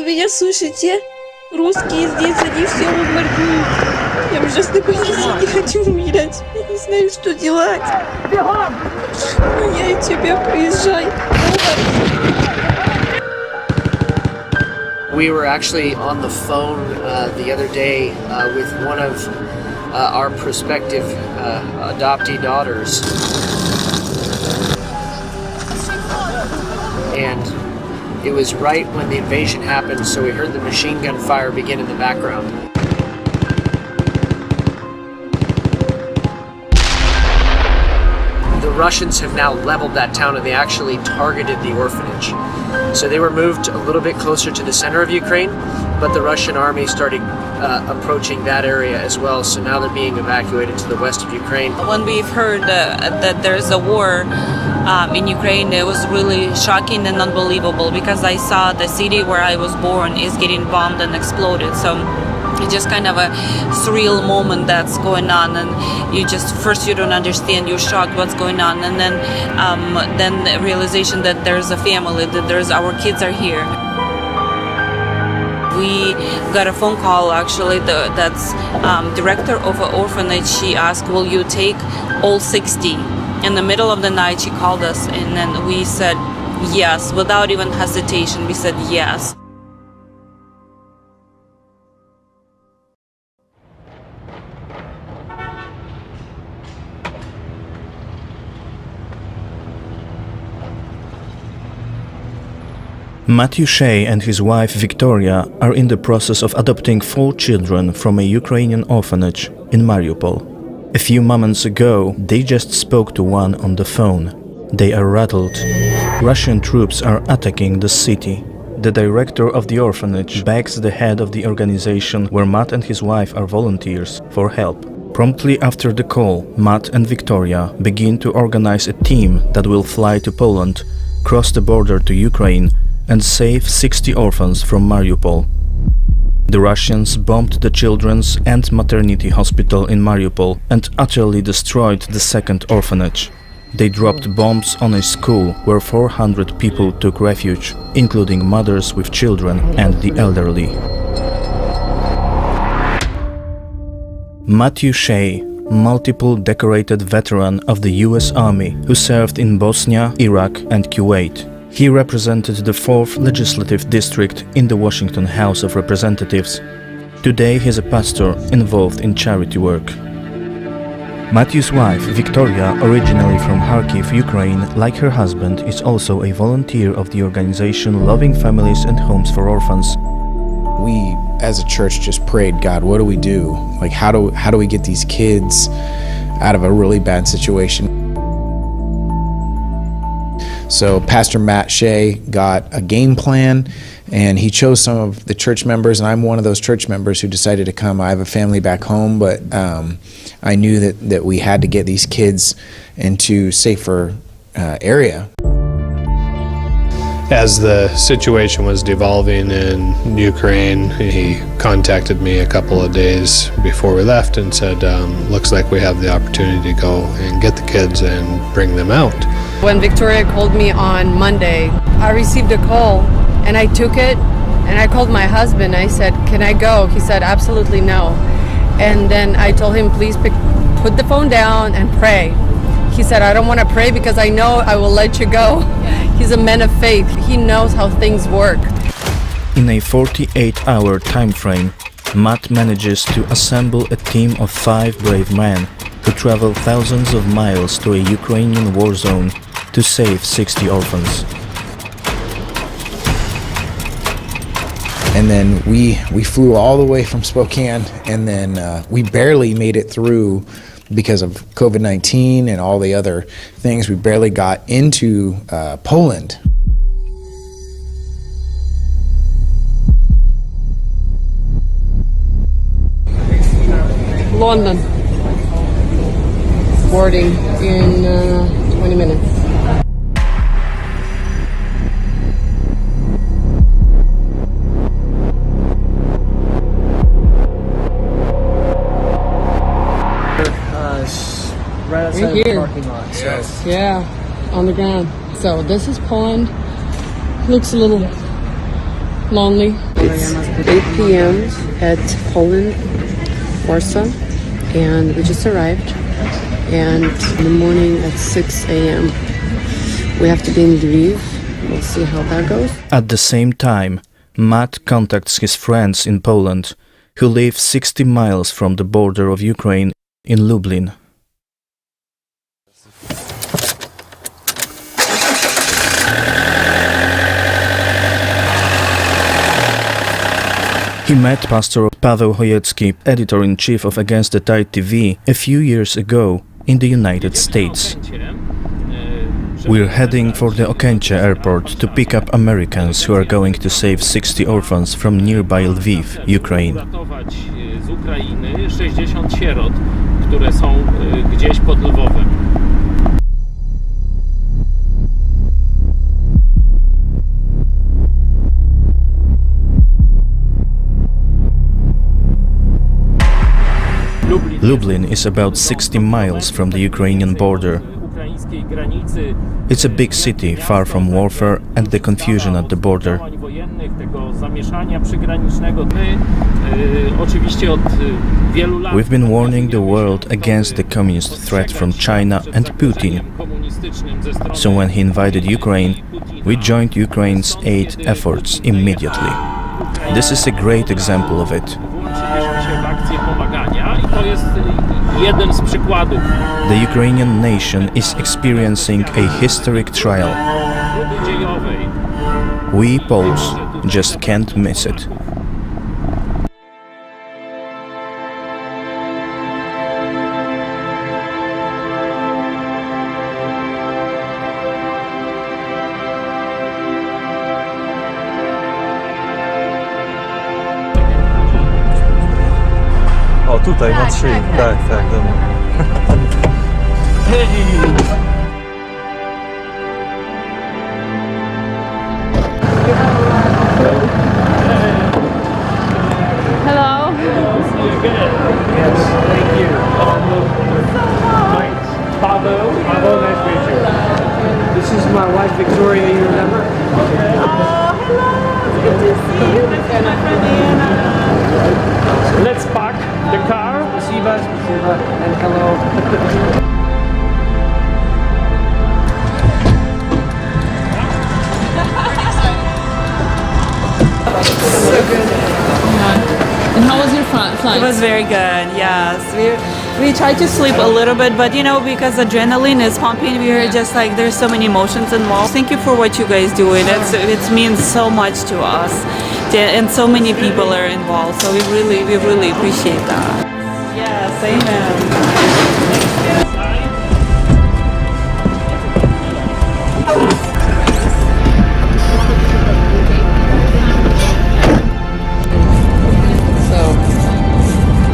вы меня слышите? Русские здесь, они все бомбардируют. Я ужасно боюсь, не хочу умирать. Я не знаю, что делать. Я тебя приезжай. We were actually on the phone the other day with one of our prospective adoptee daughters. And it was right when the invasion happened, so we heard the machine gun fire begin in the background. The Russians have now leveled that town and they actually targeted the orphanage. So they were moved a little bit closer to the center of Ukraine, but the Russian army started approaching that area as well. So now they're being evacuated to the west of Ukraine. When we've heard that there's a war in Ukraine, it was really shocking and unbelievable because I saw the city where I was born is getting bombed and exploded. So it's just kind of a surreal moment that's going on, and you just first you don't understand, you're shocked what's going on, and then the realization that there's a family, that there's our kids are here. We got a phone call actually. That's director of an orphanage. She asked, "Will you take all 60?" In the middle of the night, she called us, and then we said yes without even hesitation. We said yes. Matthew Shea and his wife Victoria are in the process of adopting 4 children from a Ukrainian orphanage in Mariupol. A few moments ago, they just spoke to one on the phone. They are rattled. Russian troops are attacking the city. The director of the orphanage begs the head of the organization, where Matt and his wife are volunteers, for help. Promptly after the call, Matt and Victoria begin to organize a team that will fly to Poland, cross the border to Ukraine, and save 60 orphans from Mariupol. The Russians bombed the children's and maternity hospital in Mariupol and utterly destroyed the second orphanage. They dropped bombs on a school where 400 people took refuge, including mothers with children and the elderly. Matthew Shea, multiple decorated veteran of the US Army who served in Bosnia, Iraq and Kuwait. He represented the 4th Legislative District in the Washington House of Representatives. Today he is a pastor involved in charity work. Matthew's wife, Victoria, originally from Kharkiv, Ukraine, like her husband, is also a volunteer of the organization Loving Families and Homes for Orphans. We, as a church, just prayed, God, what do we do? Like, how do we get these kids out of a really bad situation? So Pastor Matt Shea got a game plan, and he chose some of the church members, and I'm one of those church members who decided to come. I have a family back home, but I knew that we had to get these kids into safer area. As the situation was devolving in Ukraine, he contacted me a couple of days before we left and said, looks like we have the opportunity to go and get the kids and bring them out. When Victoria called me on Monday, I received a call and I took it and I called my husband. I said, can I go? He said, absolutely no. And then I told him, please put the phone down and pray. He said, I don't want to pray because I know I will let you go. He's a man of faith. He knows how things work. In a 48-hour time frame, Matt manages to assemble a team of 5 brave men who travel thousands of miles to a Ukrainian war zone to save 60 orphans. And then we flew all the way from Spokane, and then we barely made it through because of COVID-19 and all the other things. We barely got into Poland. London. Boarding in 20 minutes. Right outside Right here. the parking lot. So. Yeah, on the ground. So this is Poland. Looks a little lonely. It's 8 p.m. at Poland, Warsaw, and we just arrived. And in the morning at 6 a.m. we have to be in Lviv. We'll see how that goes. At the same time, Matt contacts his friends in Poland, who live 60 miles from the border of Ukraine in Lublin. He met Pastor Paweł Chojecki, editor-in-chief of Against the Tide TV, a few years ago in the United States. We're heading for the Okęcie airport to pick up Americans who are going to save 60 orphans from nearby Lviv, Ukraine. Z Ukrainy 60 sierot, które są gdzieś pod Lwowem. Lublin is about 60 miles from the Ukrainian border. It's a big city, far from warfare and the confusion at the border. We've been warning the world against the communist threat from China and Putin. So when he invaded Ukraine, we joined Ukraine's aid efforts immediately. This is a great example of it. The Ukrainian nation is experiencing a historic trial. We Poles just can't miss it. O, tutaj ma 3. Tak, tak, dobra. Hello. Yes, thank you. Paweł, nice to meet you. This is my wife Victoria, you remember? Oh, hello! It's good to see you. This is my friend Anna. Let's park the car. Спасибо, спасибо, and hello. And how was your flight? It was very good, yes. We tried to sleep a little bit, but you know, because adrenaline is pumping, we were just like, there's so many emotions involved. Thank you for what you guys do. It means so much to us. And so many people are involved, so we really appreciate that. Yes, amen.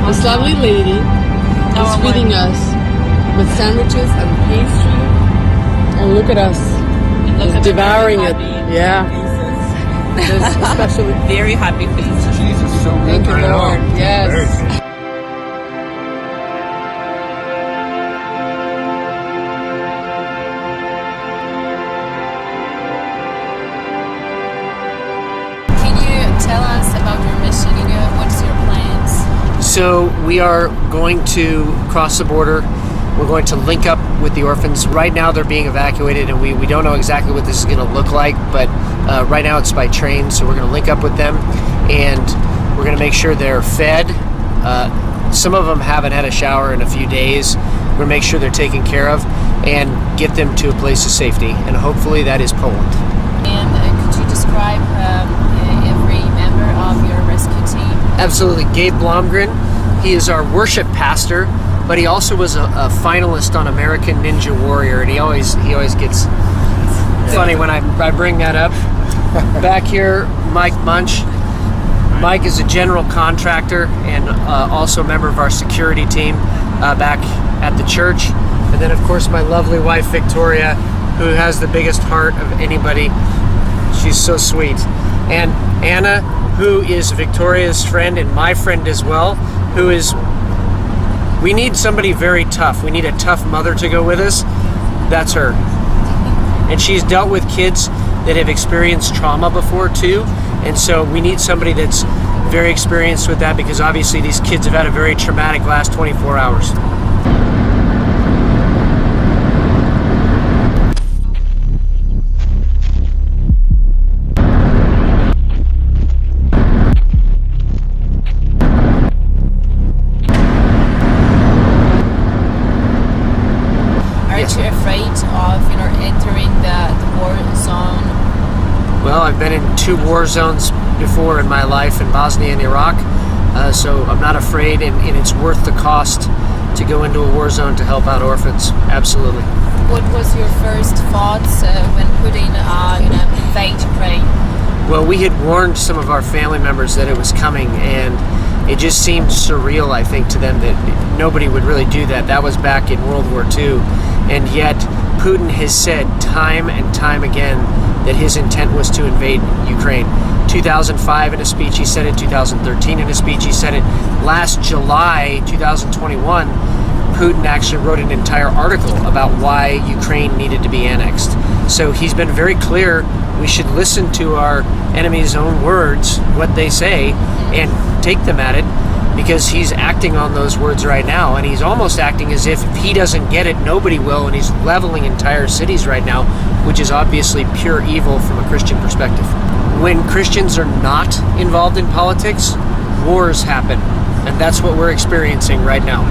This lovely lady is feeding us with sandwiches and pastry. And look at us, just devouring it. Yeah. Especially Very happy face. Jesus, so thank you, Lord. Yes. Can you tell us about your mission? What's your plans? So we are going to cross the border. We're going to link up with the orphans. Right now they're being evacuated and we don't know exactly what this is going to look like, but right now it's by train, so we're going to link up with them and we're going to make sure they're fed. Some of them haven't had a shower in a few days. We're going to make sure they're taken care of and get them to a place of safety, and hopefully that is Poland. And could you describe every member of your rescue team? Absolutely. Gabe Blomgren, he is our worship pastor, but he also was a finalist on American Ninja Warrior, and he always gets funny when I bring that up. Back here, Mike Munch. Mike is a general contractor and also a member of our security team back at the church. And then, of course, my lovely wife, Victoria, who has the biggest heart of anybody. She's so sweet. And Anna, who is Victoria's friend and my friend as well, who is... We need somebody very tough. We need a tough mother to go with us. That's her. And she's dealt with kids that have experienced trauma before too, And so we need somebody that's very experienced with that, because obviously these kids have had a very traumatic last 24 hours. Aren't you afraid of, entering the war zone? Well, I've been in 2 war zones before in my life, in Bosnia and Iraq, so I'm not afraid, and it's worth the cost to go into a war zone to help out orphans. Absolutely. What was your first thoughts when Putin, invade Ukraine? Well, we had warned some of our family members that it was coming, and it just seemed surreal, I think, to them that nobody would really do that. That was back in World War II, and yet Putin has said time and time again that his intent was to invade Ukraine. 2005 in a speech he said it, 2013 in a speech he said it. Last July 2021, Putin actually wrote an entire article about why Ukraine needed to be annexed. So he's been very clear we should listen to our enemy's own words, what they say, and take them at it, because he's acting on those words right now, and he's almost acting as if he doesn't get it, nobody will, and he's leveling entire cities right now, which is obviously pure evil from a Christian perspective. When Christians are not involved in politics, wars happen, and that's what we're experiencing right now.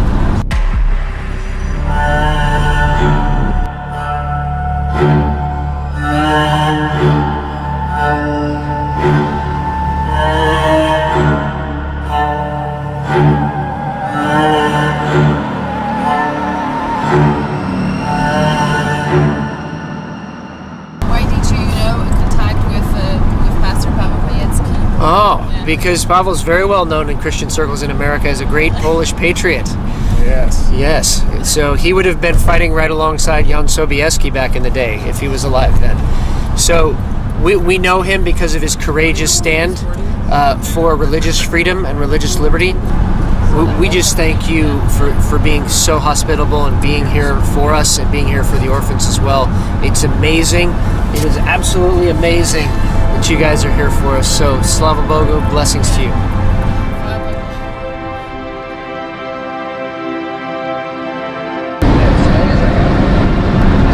Why did you, contact with Pastor Paweł? Oh, because Paweł's very well known in Christian circles in America as a great Polish patriot. Yes. Yes. So he would have been fighting right alongside Jan Sobieski back in the day if he was alive then. So we know him because of his courageous stand for religious freedom and religious liberty. We just thank you for being so hospitable and being here for us and being here for the orphans as well. It's amazing. It is absolutely amazing that you guys are here for us. So Slava Bogu, blessings to you.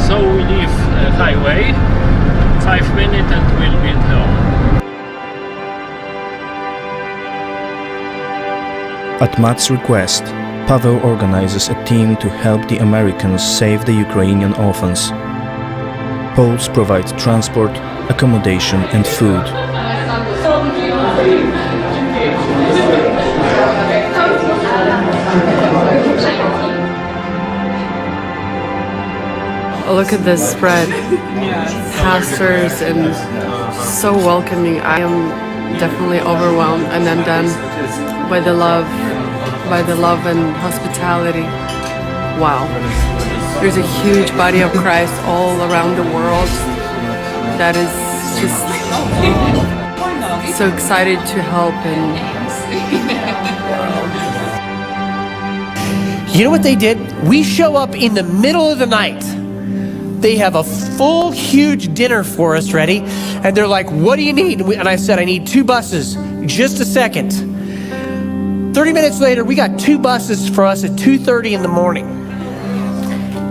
So we leave highway, 5 minutes and we'll be at home. At Matt's request, Paweł organizes a team to help the Americans save the Ukrainian orphans. Poles provide transport, accommodation and food. Look at this spread. Pastors and so welcoming. I am definitely overwhelmed and undone by the love and hospitality. Wow. There's a huge body of Christ all around the world that is just so excited to help and You know what they did? We show up in the middle of the night. They have a full, huge dinner for us ready. And they're like, what do you need? And I said, I need 2 buses. Just a second. 30 minutes later, we got 2 buses for us at 2:30 in the morning.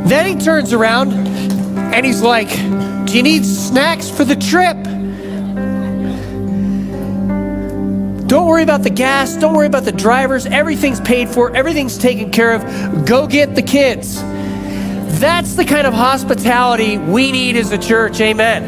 Then he turns around and he's like, do you need snacks for the trip? Don't worry about the gas. Don't worry about the drivers. Everything's paid for. Everything's taken care of. Go get the kids. That's the kind of hospitality we need as a church. Amen.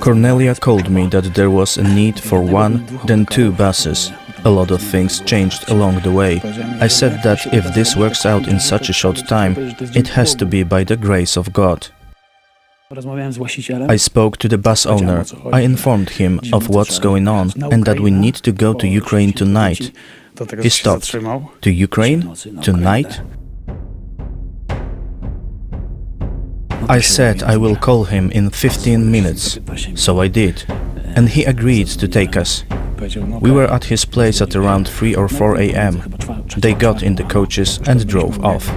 Cornelia told me that there was a need for 1, then 2 buses. A lot of things changed along the way. I said that if this works out in such a short time, it has to be by the grace of God. I spoke to the bus owner. I informed him of what's going on and that we need to go to Ukraine tonight. He stopped. To Ukraine? Tonight? I said I will call him in 15 minutes. So I did. And he agreed to take us. We were at his place at around 3 or 4 a.m. They got in the coaches and drove off.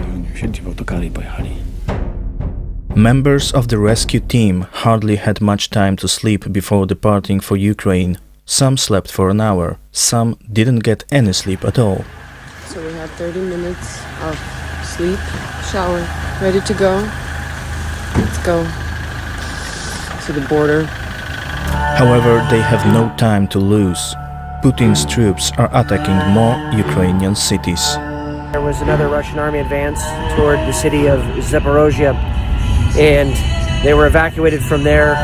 Members of the rescue team hardly had much time to sleep before departing for Ukraine. Some slept for an hour, some didn't get any sleep at all. So we have 30 minutes of sleep, shower, ready to go. Let's go to the border. However, they have no time to lose. Putin's troops are attacking more Ukrainian cities. There was another Russian army advance toward the city of Zaporozhye, and they were evacuated from there.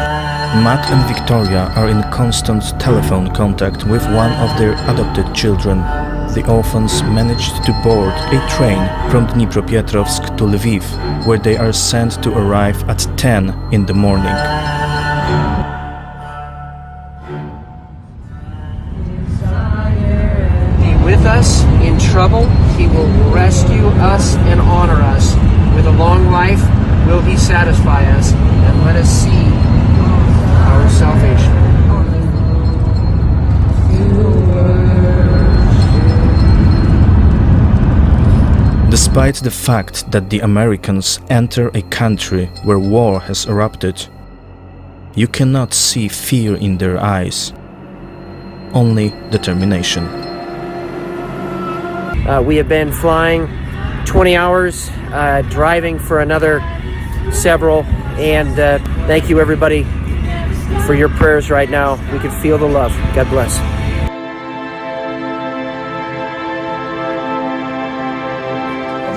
Matt and Victoria are in constant telephone contact with one of their adopted children. The orphans managed to board a train from Dnipropetrovsk to Lviv, where they are sent to arrive at 10 in the morning. Be with us in trouble. He will rescue us and honor us. With a long life will he satisfy us and let us see our salvation. Despite the fact that the Americans enter a country where war has erupted, you cannot see fear in their eyes, only determination. We have been flying 20 hours, driving for another several, and thank you everybody for your prayers right now. We can feel the love. God bless.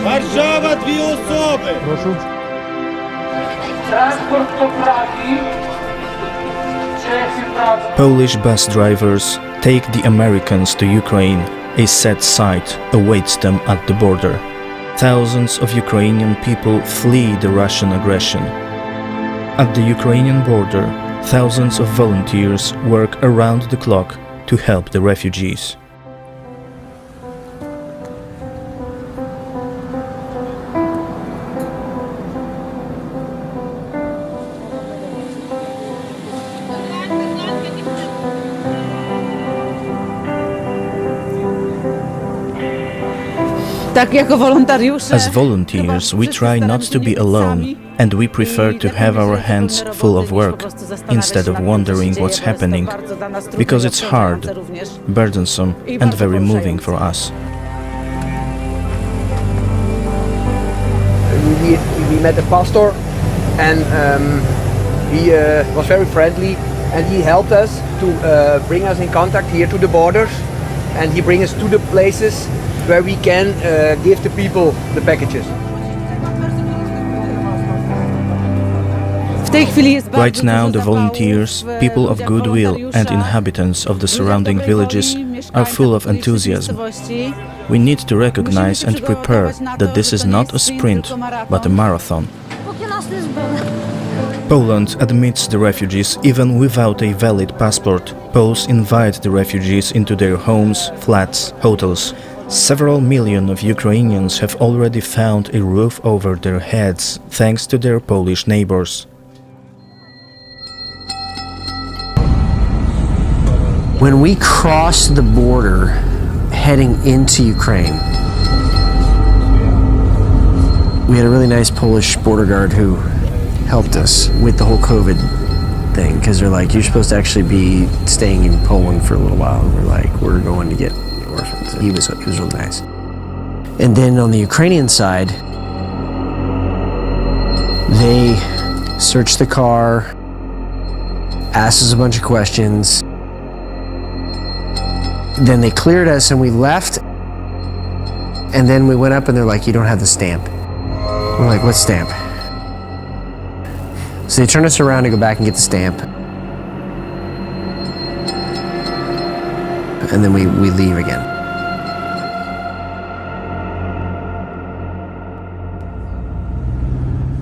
Warszawa, 2 osoby! Proszę. Transport do Pragi. Czechy, Praga. Polish bus drivers take the Americans to Ukraine. A sad sight awaits them at the border. Thousands of Ukrainian people flee the Russian aggression. At the Ukrainian border, thousands of volunteers work around the clock to help the refugees. As volunteers, we try not to be alone, and we prefer to have our hands full of work, instead of wondering what's happening, because it's hard, burdensome, and very moving for us. We met the pastor, and he was very friendly, and he helped us to bring us in contact here to the borders, and he brings us to the places where we can give the people the packages. Right now, the volunteers, people of goodwill, and inhabitants of the surrounding villages are full of enthusiasm. We need to recognize and prepare that this is not a sprint, but a marathon. Poland admits the refugees even without a valid passport. Poles invite the refugees into their homes, flats, hotels. Several million of Ukrainians have already found a roof over their heads, thanks to their Polish neighbors. When we crossed the border heading into Ukraine, we had a really nice Polish border guard who helped us with the whole COVID thing, because they're like, you're supposed to actually be staying in Poland for a little while, and we're like, we're going to get orphans. He was really nice. And then on the Ukrainian side, they searched the car, asked us a bunch of questions. Then they cleared us and we left. And then we went up and they're like, you don't have the stamp. We're like, what stamp? So they turned us around to go back and get the stamp. And then we leave again.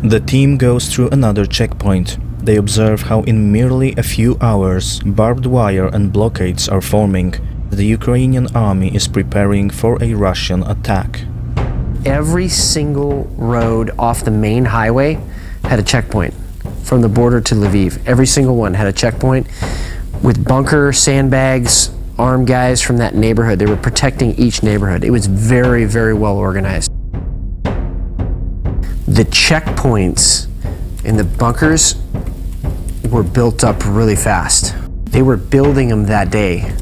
The team goes through another checkpoint. They observe how in merely a few hours barbed wire and blockades are forming. The Ukrainian army is preparing for a Russian attack. Every single road off the main highway had a checkpoint from the border to Lviv. Every single one had a checkpoint with bunker, sandbags, armed guys from that neighborhood. They were protecting each neighborhood. It was very, very well organized. The checkpoints And the bunkers were built up really fast. They were building them that day.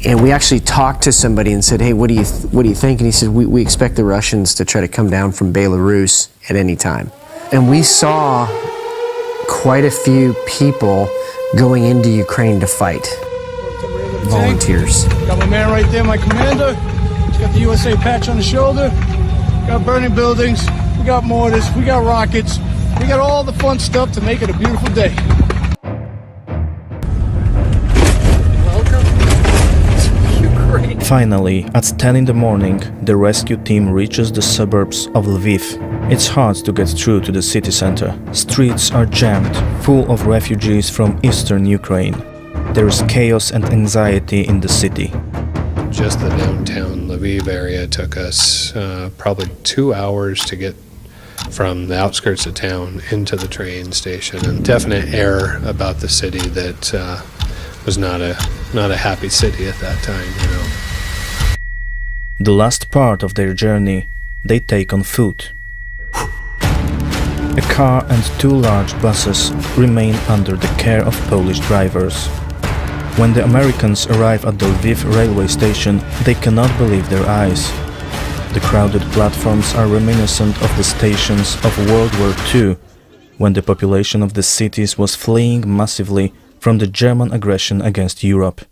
And we actually talked to somebody and said, hey, what do you think? And he said, we expect the Russians to try to come down from Belarus at any time. And we saw quite a few people going into Ukraine to fight. Volunteers. Got my man right there, my commander. He's got the USA patch on the shoulder. Got burning buildings. We got mortars. We got rockets. We got all the fun stuff to make it a beautiful day. Finally, at 10 in the morning, the rescue team reaches the suburbs of Lviv. It's hard to get through to the city center. Streets are jammed, full of refugees from eastern Ukraine. There is chaos and anxiety in the city. Just the downtown Lviv area took us probably 2 hours to get from the outskirts of town into the train station, and definite air about the city that was not a happy city at that time, you know. The last part of their journey they take on foot. A car and 2 large buses remain under the care of Polish drivers. When the Americans arrive at the Lviv railway station, they cannot believe their eyes. The crowded platforms are reminiscent of the stations of World War II, when the population of the cities was fleeing massively from the German aggression against Europe.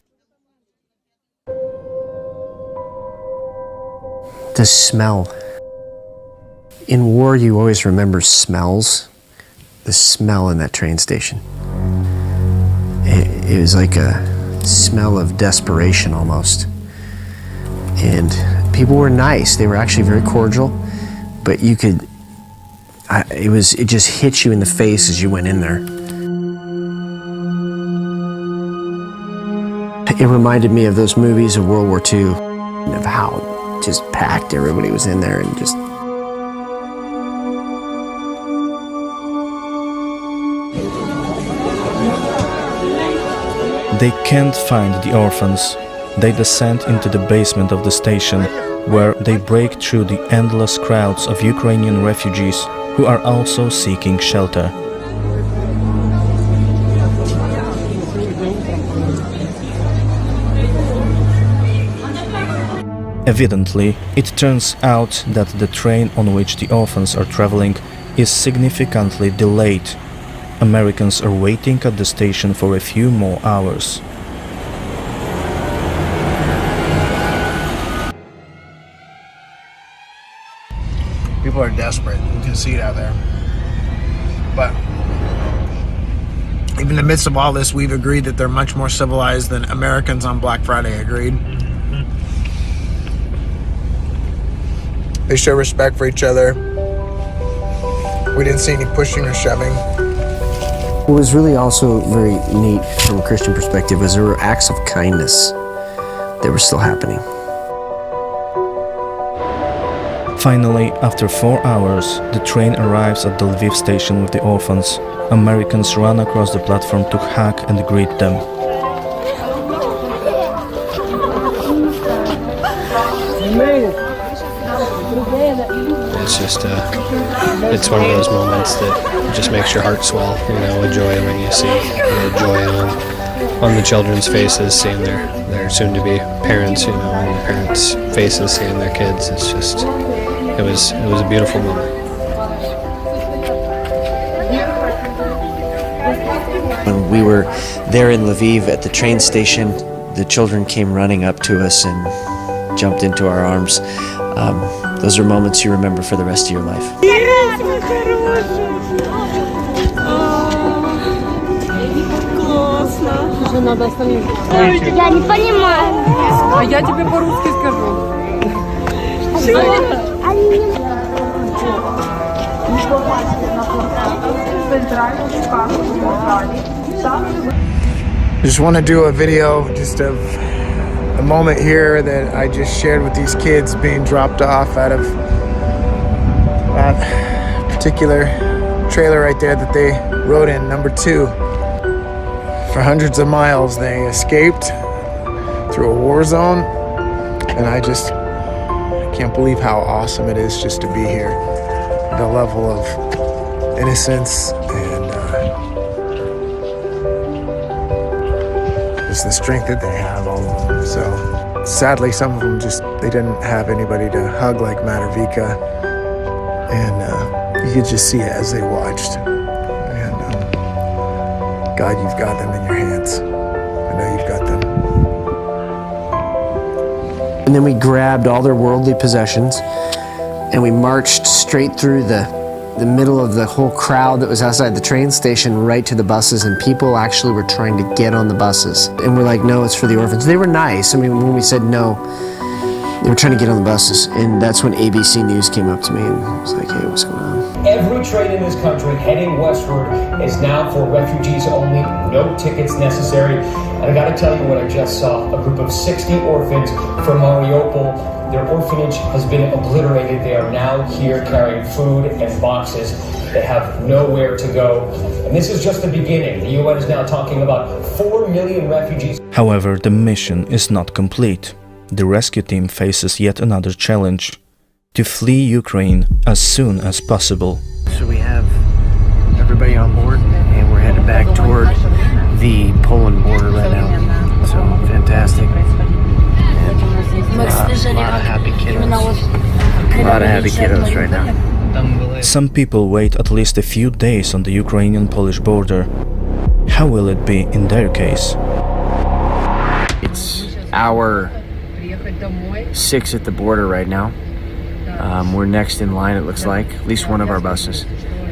The smell. In war, you always remember smells. The smell in that train station. It was like a smell of desperation almost. And people were nice. They were actually very cordial, but you could, it just hit you in the face as you went in there. It reminded me of those movies of World War II, of how just packed everybody was in there and just... They can't find the orphans. They descend into the basement of the station, where they break through the endless crowds of Ukrainian refugees who are also seeking shelter. Evidently, it turns out that the train on which the orphans are traveling is significantly delayed. Americans are waiting at the station for a few more hours. People are desperate. You can see it out there. But even in the midst of all this, we've agreed that they're much more civilized than Americans on Black Friday agreed. They show respect for each other. We didn't see any pushing or shoving. What was really also very neat from a Christian perspective was there were acts of kindness that were still happening. Finally, after 4 hours, the train arrives at the Lviv station with the orphans. Americans run across the platform to hug and greet them. It's just, it's one of those moments that just makes your heart swell, you know, with joy when you see the joy on the children's faces, seeing their soon-to-be parents, you know, and the parents' faces, seeing their kids. It's just, it was a beautiful moment. When we were there in Lviv at the train station, the children came running up to us and jumped into our arms. Those are moments you remember for the rest of your life. Я не понимаю. А я тебе по-русски скажу. I just want to do a video just of a moment here that I just shared with these kids being dropped off out of that particular trailer right there that they rode in, number 2. For hundreds of miles they escaped through a war zone, and I can't believe how awesome it is just to be here. The level of innocence Just the strength that they have, all of them. So sadly, some of them they didn't have anybody to hug like Matt or Vika. And you could just see it as they watched. And God, you've got them in your hands. I know you've got them. And then we grabbed all their worldly possessions and we marched straight through the middle of the whole crowd that was outside the train station right to the buses, and people actually were trying to get on the buses. And we're like, no, it's for the orphans. They were nice. I mean, when we said no, they were trying to get on the buses. And that's when ABC News came up to me and was like, hey, what's going on? Every train in this country heading westward is now for refugees only, no tickets necessary. And I gotta tell you what I just saw, a group of 60 orphans from Mariupol. Their orphanage has been obliterated. They are now here carrying food and boxes. They have nowhere to go. And this is just the beginning. The UN is now talking about 4 million refugees. However, the mission is not complete. The rescue team faces yet another challenge: to flee Ukraine as soon as possible. So we have everybody on board and we're headed back toward the Poland border right now. So fantastic. A lot of happy kiddos. A lot of happy kiddos right now. Some people wait at least a few days on the Ukrainian-Polish border. How will it be in their case? It's hour 6 at the border right now. We're next in line, it looks like, at least one of our buses.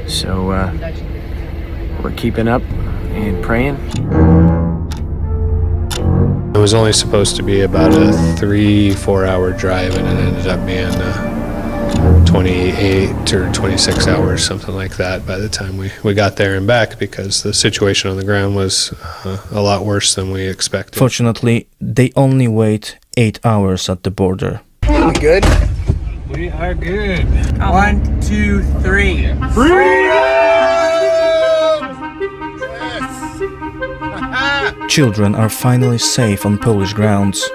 So we're keeping up and praying. It was only supposed to be about a 3-4 hour drive, and it ended up being 28 or 26 hours, something like that, by the time we got there and back, because the situation on the ground was a lot worse than we expected. Fortunately, they only wait 8 hours at the border. We good? We are good. 1, 2, 3. Children are finally safe on Polish grounds.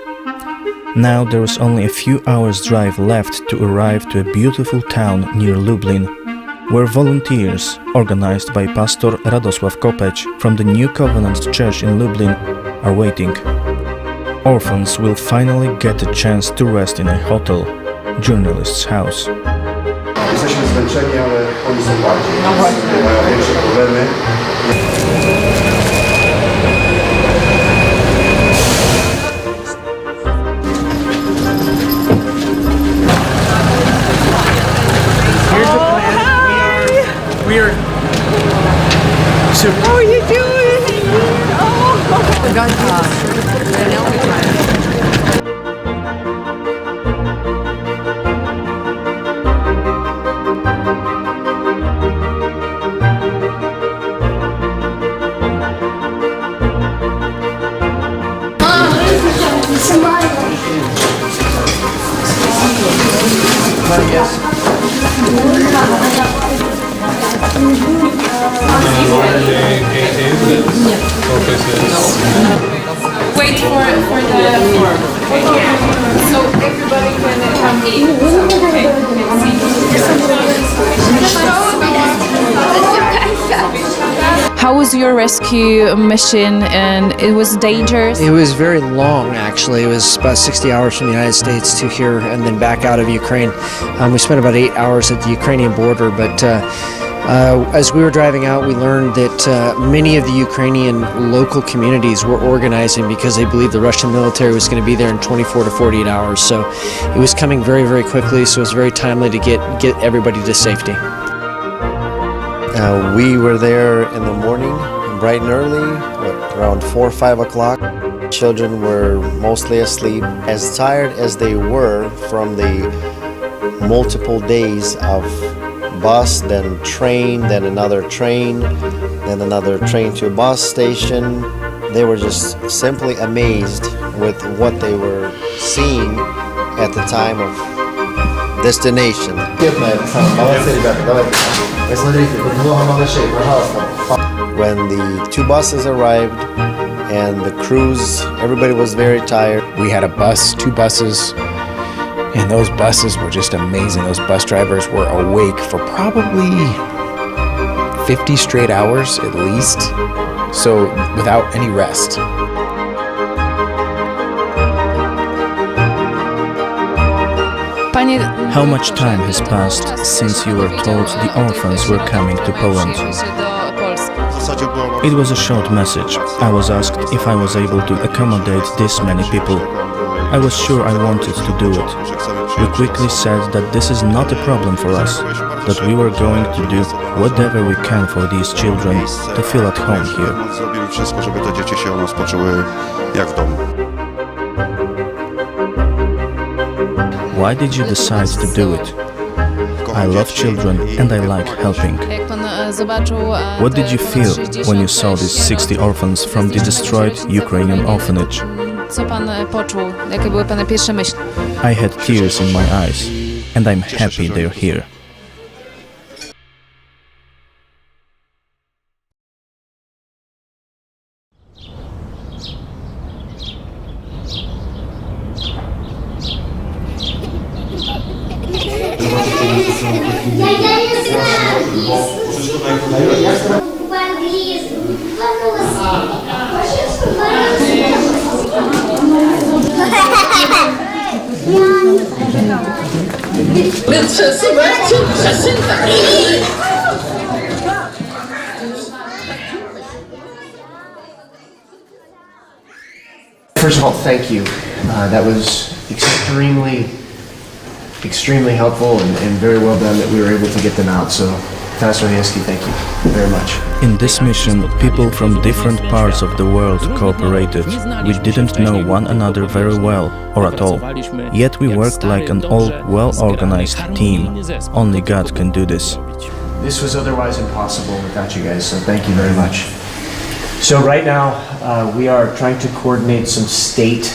Now there is only a few hours' drive left to arrive to a beautiful town near Lublin, where volunteers, organized by Pastor Radosław Kopeć from the New Covenant Church in Lublin, are waiting. Orphans will finally get a chance to rest in a hotel, journalist's house. Jesteśmy zmęczeni, ale oni są bardziej. Mają większe problemy. We are. So How are you doing? Oh, God. Wait for the form. So everybody can come in. How was your rescue mission, and it was dangerous? It was very long, actually. It was about 60 hours from the United States to here and then back out of Ukraine. We spent about 8 hours at the Ukrainian border, but as we were driving out, we learned that many of the Ukrainian local communities were organizing because they believed the Russian military was going to be there in 24 to 48 hours. So it was coming very, very quickly, so it was very timely to get everybody to safety. We were there in the morning, bright and early, around 4 or 5 o'clock. Children were mostly asleep. As tired as they were from the multiple days of bus, then train, then another train, then another train to a bus station, they were just simply amazed with what they were seeing at the time of destination. When the 2 buses arrived and the crews, everybody was very tired. We had a bus, 2 buses, and those buses were just amazing. Those bus drivers were awake for probably 50 straight hours at least, so without any rest. How much time has passed since you were told the orphans were coming to Poland? It was a short message. I was asked if I was able to accommodate this many people. I was sure I wanted to do it. We quickly said that this is not a problem for us, that we were going to do whatever we can for these children to feel at home here. Zrobimy wszystko, żeby te dzieci się u nas poczuły jak w domu. Why did you decide to do it? I love children and I like helping. What did you feel when you saw these 60 orphans from the destroyed Ukrainian orphanage? Co pan poczuł? Jakie były pana pierwsze myśli? I had tears in my eyes, and I'm happy they're here. First of all, thank you. That was extremely helpful and very well done that we were able to get them out. So, Pastor Hansky, thank you very much. In this mission, people from different parts of the world cooperated. We didn't know one another very well, or at all. Yet we worked like an all well-organized team. Only God can do this. This was otherwise impossible without you guys, so thank you very much. So right now, we are trying to coordinate some state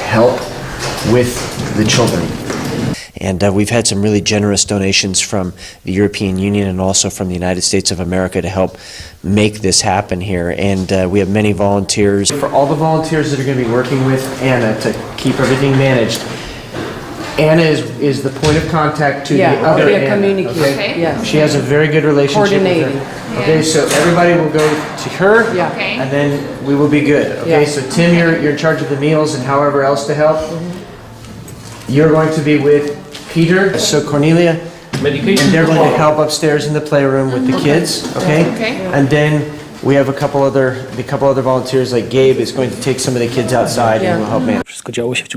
help with the children. And we've had some really generous donations from the European Union and also from the United States of America to help make this happen here. And we have many volunteers. For all the volunteers that are going to be working with Anna to keep everything managed, Anna is the point of contact to the other Anna. Communicator. Okay? Yeah. She has a very good relationship with her. Okay, so everybody will go to her, and then we will be good. Okay, so Tim, you're in charge of the meals and however else to help. You're going to be with Peter, so Cornelia, and they're going to help upstairs in the playroom with the kids, okay? And then we have a couple other volunteers like Gabe is going to take some of the kids outside and will help manage.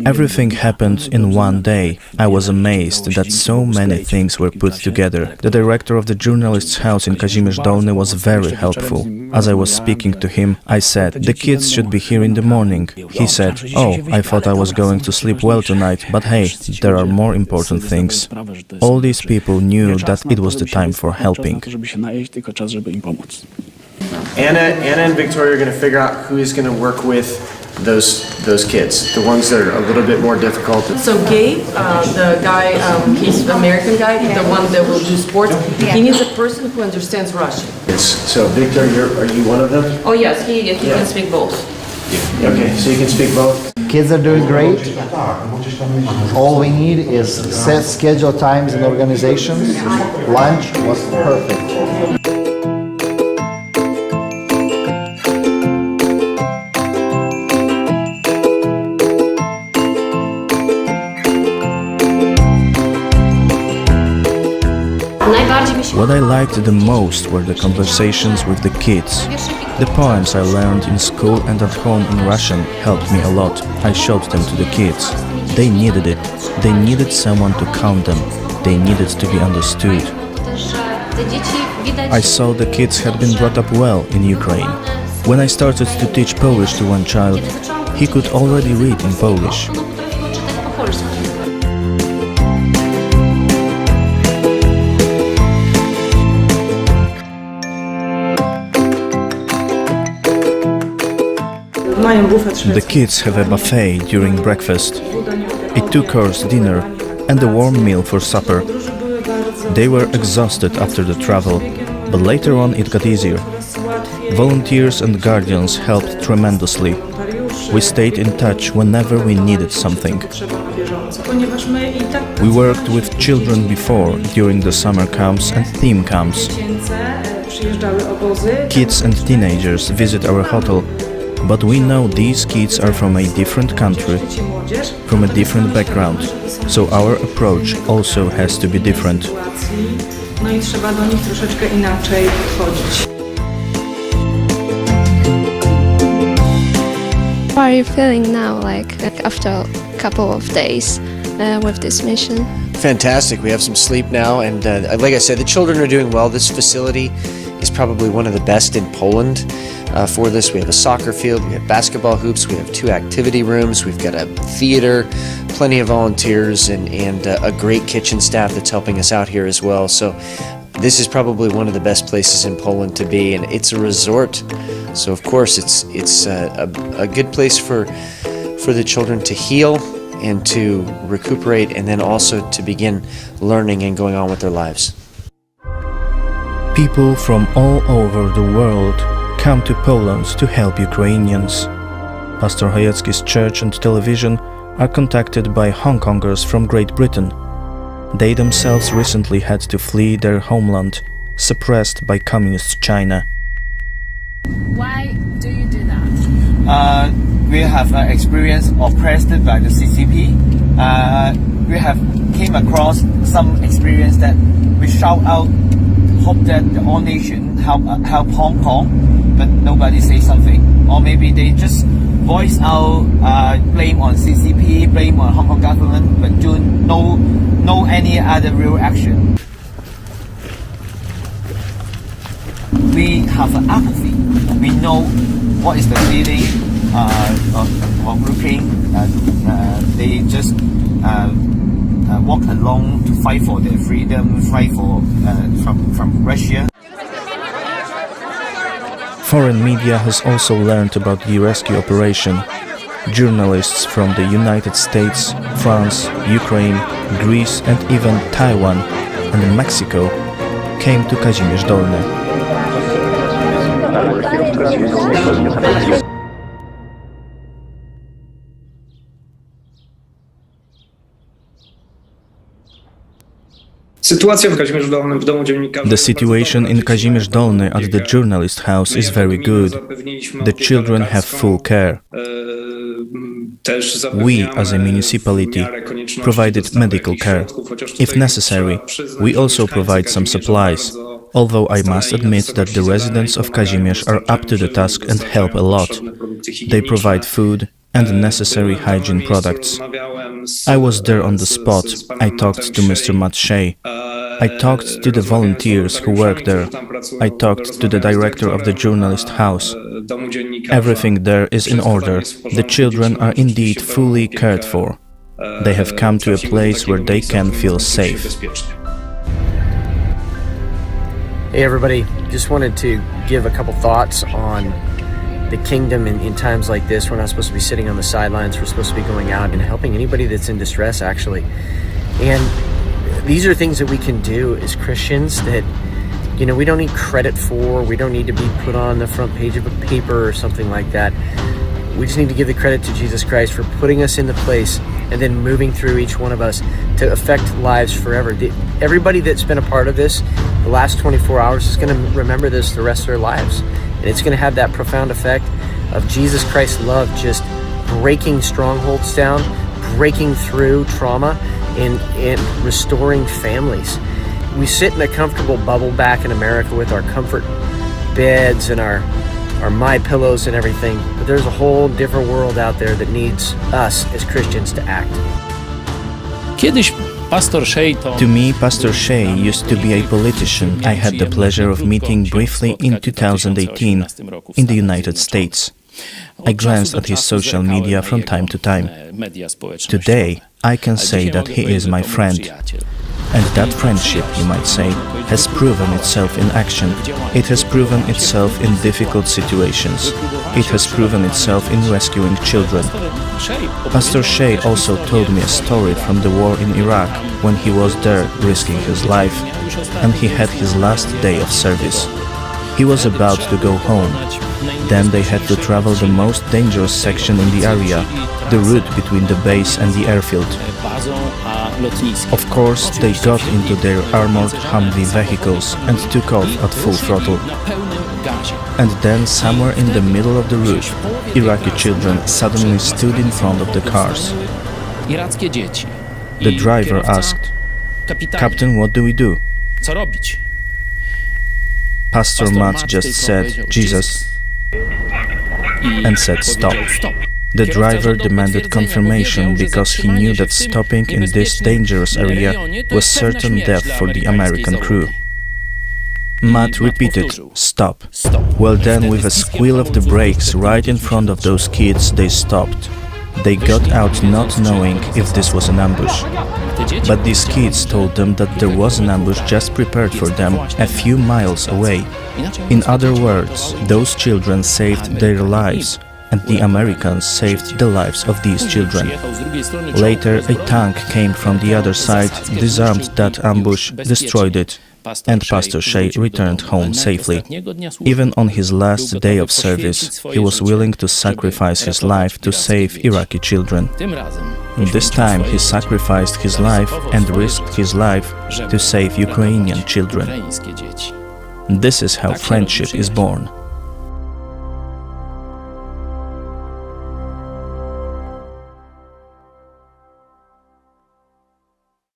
Everything happened in one day. I was amazed that so many things were put together. The director of the journalist's house in Kazimierz Dolny was very helpful. As I was speaking to him, I said, the kids should be here in the morning. He said, oh, I thought I was going to sleep well tonight, but hey, there are more important things. All these people knew that it was the time for helping. Anna and Victoria are going to figure out who is going to work with those kids, the ones that are a little bit more difficult. So Gabe, the guy, he's the American guy, the one that will do sports, he needs a person who understands Russian. So Victor, are you one of them? Oh yes, he can speak both. Okay, so you can speak both? Kids are doing great. All we need is set schedule times and organizations. Lunch was perfect. What I liked the most were the conversations with the kids. The poems I learned in school and at home in Russian helped me a lot. I showed them to the kids. They needed it. They needed someone to count them. They needed to be understood. I saw the kids had been brought up well in Ukraine. When I started to teach Polish to one child, he could already read in Polish. The kids have a buffet during breakfast, a two-course dinner and a warm meal for supper. They were exhausted after the travel, but later on it got easier. Volunteers and guardians helped tremendously. We stayed in touch whenever we needed something. We worked with children before, during the summer camps and theme camps. Kids and teenagers visit our hotel, but we know these kids are from a different country, from a different background, so our approach also has to be different. No i trzeba do nich troszeczkę inaczej podchodzić. How are you feeling now, like after a couple of days with this mission? Fantastic. We have some sleep now, and like I said, the children are doing well. This facility is probably one of the best in Poland for this. We have a soccer field, we have basketball hoops, we have 2 activity rooms, we've got a theater, plenty of volunteers, and a great kitchen staff that's helping us out here as well. So this is probably one of the best places in Poland to be, and it's a resort. So of course it's a good place for the children to heal and to recuperate, and then also to begin learning and going on with their lives. People from all over the world come to Poland to help Ukrainians. Pastor Hayecki's church and television are contacted by Hong Kongers from Great Britain. They themselves recently had to flee their homeland, suppressed by communist China. Why do you do that? We have experience oppressed by the CCP. We have came across some experience that we shout out, hope that the all nation help Hong Kong, but nobody say something. Or maybe they just voice out blame on CCP, blame on Hong Kong government, but do no any other real action. We have an apathy. We know what is the feeling of Ukraine. They just walk along to fight for their freedom, fight for from Russia. Foreign media has also learned about the rescue operation. Journalists from the United States, France, Ukraine, Greece and even Taiwan and Mexico came to Kazimierz Dolny. The situation in Kazimierz Dolny at the journalist house is very good. The children have full care. We, as a municipality, provided medical care. If necessary, we also provide some supplies, although I must admit that the residents of Kazimierz are up to the task and help a lot. They provide food and necessary hygiene products. I was there on the spot. I talked to Mr. Matt. I talked to the volunteers who work there. I talked to the director of the journalist house. Everything there is in order. The children are indeed fully cared for. They have come to a place where they can feel safe. Hey everybody, just wanted to give a couple thoughts on the kingdom in times like this. We're not supposed to be sitting on the sidelines. We're supposed to be going out and helping anybody that's in distress, actually. And these are things that we can do as Christians that, you know, we don't need credit for. We don't need to be put on the front page of a paper or something like that. We just need to give the credit to Jesus Christ for putting us in the place and then moving through each one of us to affect lives forever. Everybody that's been a part of this, the last 24 hours, is going to remember this the rest of their lives. And it's going to have that profound effect of Jesus Christ's love just breaking strongholds down, breaking through trauma, and restoring families. We sit in a comfortable bubble back in America with our comfort beds and our My Pillows and everything, but there's a whole different world out there that needs us as Christians to act. To me, Pastor Shea used to be a politician I had the pleasure of meeting briefly in 2018 in the United States. I glanced at his social media from time to time. Today, I can say that he is my friend. And that friendship, you might say, has proven itself in action. It has proven itself in difficult situations. It has proven itself in rescuing children. Pastor Shea also told me a story from the war in Iraq when he was there risking his life, and he had his last day of service. He was about to go home. Then they had to travel the most dangerous section in the area, the route between the base and the airfield. Of course, they got into their armored Humvee vehicles and took off at full throttle. And then, somewhere in the middle of the route, Iraqi children suddenly stood in front of the cars. The driver asked, "Captain, what do we do?" Pastor Matt just said, "Jesus," and said, "Stop." The driver demanded confirmation because he knew that stopping in this dangerous area was certain death for the American crew. Matt repeated, "Stop." Well then, with a squeal of the brakes right in front of those kids, they stopped. They got out not knowing if this was an ambush. But these kids told them that there was an ambush just prepared for them a few miles away. In other words, those children saved their lives, and the Americans saved the lives of these children. Later, a tank came from the other side, disarmed that ambush, destroyed it, and Pastor Shea returned home safely. Even on his last day of service, he was willing to sacrifice his life to save Iraqi children. This time, he sacrificed his life and risked his life to save Ukrainian children. This is how friendship is born.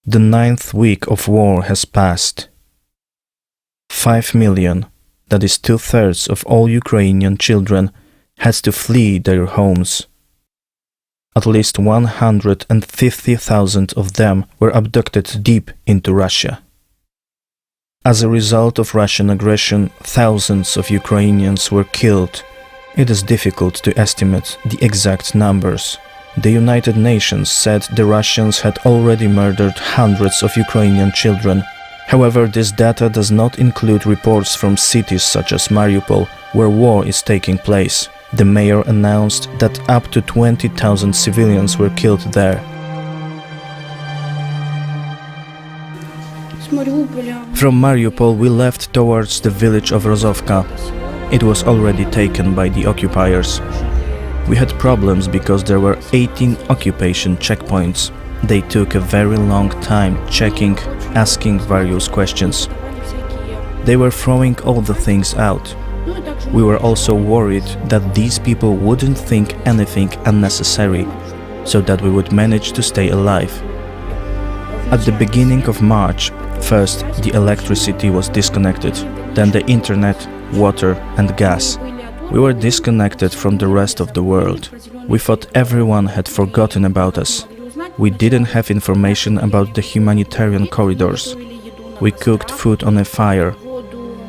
The 9th week of war has passed. 5 million, that is 2/3 of all Ukrainian children, had to flee their homes. At least 150,000 of them were abducted deep into Russia. As a result of Russian aggression, thousands of Ukrainians were killed. It is difficult to estimate the exact numbers. The United Nations said the Russians had already murdered hundreds of Ukrainian children. However, this data does not include reports from cities such as Mariupol, where war is taking place. The mayor announced that up to 20,000 civilians were killed there. From Mariupol we left towards the village of Rozovka. It was already taken by the occupiers. We had problems because there were 18 occupation checkpoints. They took a very long time checking, asking various questions. They were throwing all the things out. We were also worried that these people wouldn't think anything unnecessary, so that we would manage to stay alive. At the beginning of March, first the electricity was disconnected, then the internet, water and gas. We were disconnected from the rest of the world. We thought everyone had forgotten about us. We didn't have information about the humanitarian corridors. We cooked food on a fire.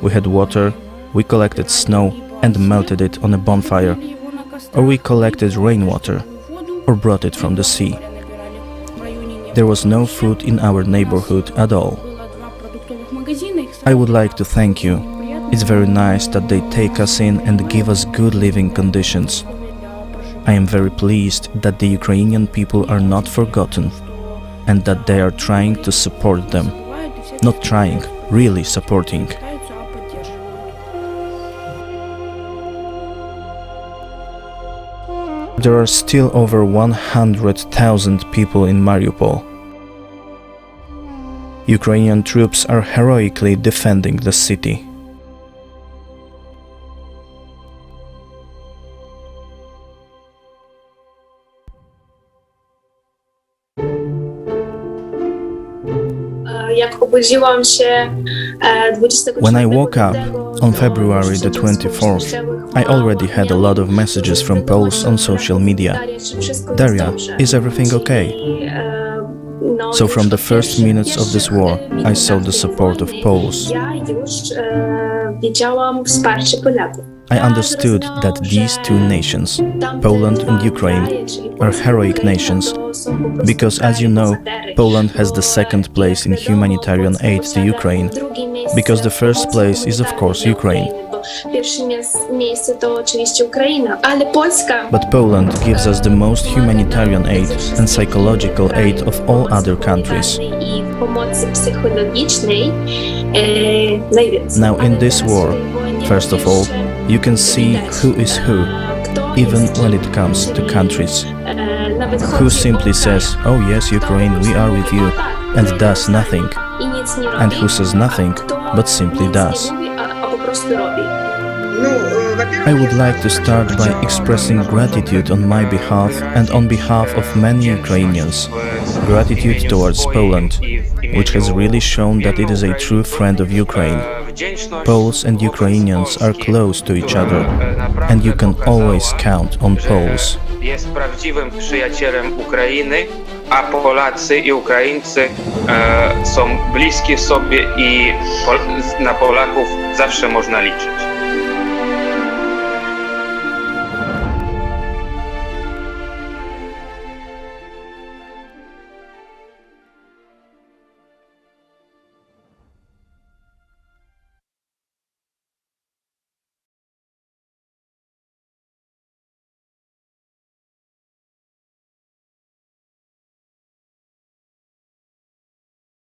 We had water, we collected snow and melted it on a bonfire. Or we collected rainwater, or brought it from the sea. There was no food in our neighborhood at all. I would like to thank you. It's very nice that they take us in and give us good living conditions. I am very pleased that the Ukrainian people are not forgotten and that they are trying to support them. Not trying, really supporting. There are still over 100,000 people in Mariupol. Ukrainian troops are heroically defending the city. When I woke up on February the 24th, I already had a lot of messages from Poles on social media. Daria, is everything okay? So from the first minutes of this war, I saw the support of Poles. I understood that these two nations, Poland and Ukraine, are heroic nations, because as you know, Poland has the second place in humanitarian aid to Ukraine, because the first place is of course Ukraine. But Poland gives us the most humanitarian aid and psychological aid of all other countries. Now in this war, first of all, you can see who is who, even when it comes to countries. who simply says, "Oh yes, Ukraine, we are with you," and does nothing, and who says nothing, but simply does. I would like to start by expressing gratitude on my behalf and on behalf of many Ukrainians. Gratitude towards Poland, which has really shown that it is a true friend of Ukraine. Poles and Ukrainians are close to each other, and you can always count on Poles. Jest prawdziwym przyjacielem Ukrainy, a Polacy i Ukraińcy są bliskie sobie i na Polaków zawsze można liczyć.